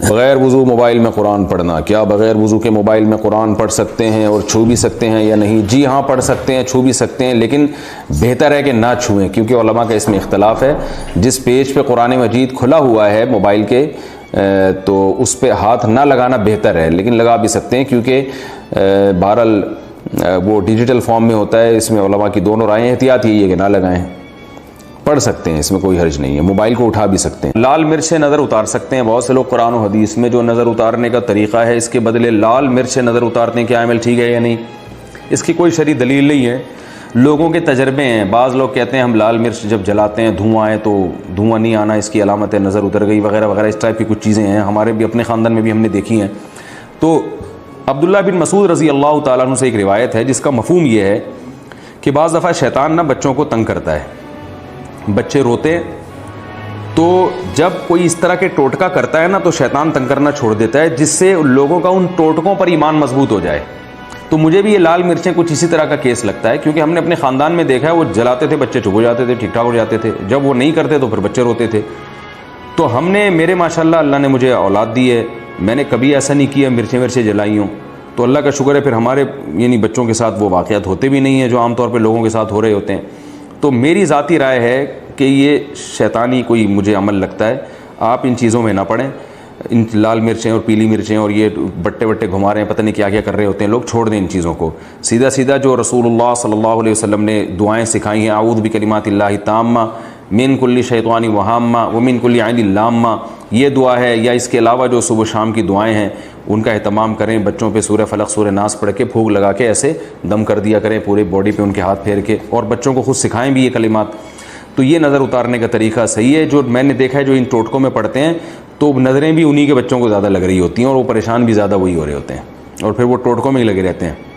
बग़ैर वज़ू मोबाइल में कुरान पढ़ना, क्या बग़ैर वज़ू के मोबाइल में कुरान पढ़ सकते हैं और छू भी सकते हैं या नहीं? जी हाँ, पढ़ सकते हैं, छू भी सकते हैं, लेकिन बेहतर है कि ना छुएं, क्योंकि उलमा का इसमें इख्तलाफ है। जिस पेज पे कुरान मजीद खुला हुआ है मोबाइल के, तो उस पर हाथ ना लगाना बेहतर है, लेकिन लगा भी सकते हैं, क्योंकि बहरहाल वो डिजिटल फॉर्म में होता है। इसमें उलमा की दोनों राय, एहतियात यही है कि ना लगाएं। पढ़ सकते हैं, इसमें कोई हर्ज नहीं है, मोबाइल को उठा भी सकते हैं। लाल मिर्च से नज़र उतार सकते हैं। बहुत से लोग कुरान और हदीस में जो नज़र उतारने का तरीक़ा है, इसके बदले लाल मिर्च से नज़र उतारते हैं, क्या अमल ठीक है या नहीं? इसकी कोई शरई दलील नहीं है, लोगों के तजर्बे हैं। बाज़ लोग कहते हैं हम लाल मिर्च जब जलाते हैं धुआं आए तो धुआं नहीं आना, इसकी अलामत है, नज़र उतर गई वगैरह वगैरह, इस टाइप की कुछ चीज़ें हैं। हमारे भी अपने ख़ानदान में भी हमने देखी हैं। तो अब्दुल्लाह बिन मसूद रज़ी अल्लाह ताला अन्हु से एक रिवायत है जिसका मफ़हूम ये है कि बाज़ दफ़ा शैतान ना बच्चों को तंग करता है, बच्चे रोते तो जब कोई इस तरह के टोटका करता है ना तो शैतान तंग करना छोड़ देता है, जिससे लोगों का उन टोटकों पर ईमान मजबूत हो जाए। तो मुझे भी ये लाल मिर्चें कुछ इसी तरह का केस लगता है, क्योंकि हमने अपने ख़ानदान में देखा है, वो जलाते थे बच्चे चुप हो जाते थे, ठीक ठाक हो जाते थे। जब वो नहीं करते तो फिर बच्चे रोते थे। तो हमने, मेरे माशाल्लाह अल्लाह ने मुझे औलाद दी है, मैंने कभी ऐसा नहीं किया मिर्चें जलाई हों। तो अल्लाह का शुक्र है, फिर हमारे यानी बच्चों के साथ वो वाक़यात होते भी नहीं हैं जो आमतौर पर लोगों के साथ हो रहे होते हैं। तो मेरी ज़ाती राय है कि ये शैतानी कोई मुझे अमल लगता है। आप इन चीज़ों में ना पड़ें, इन लाल मिर्चें और पीली मिर्चें और ये बट्टे बट्टे घुमा रहे हैं, पता नहीं क्या क्या कर रहे होते हैं लोग, छोड़ दें इन चीज़ों को। सीधा सीधा जो रसूलुल्लाह सल्लल्लाहु अलैहि वसल्लम ने दुआएं सिखाई हैं, आऊज़ु बिकलिमातिल्लाहि ताम्मा मिन कुल्ली शैतानी वहाम्मा व मिन कुल्ली ऐनिन लाम्मा, ये दुआ है, या इसके अलावा जो सुबह शाम की दुआएं हैं उनका एहतमाम करें। बच्चों पे सूरह फलक सूरह नास पढ़ के फूंक लगा के ऐसे दम कर दिया करें पूरे बॉडी पे, उनके हाथ फेर के, और बच्चों को खुद सिखाएं भी ये कलिमात। तो ये नज़र उतारने का तरीका सही है। जो मैंने देखा है जो इन टोटकों में पढ़ते हैं तो नज़रें भी उन्हीं के बच्चों को ज़्यादा लग रही होती हैं और वो परेशान भी ज़्यादा वही हो रहे होते हैं और फिर वो टोटकों में ही लगे रहते हैं।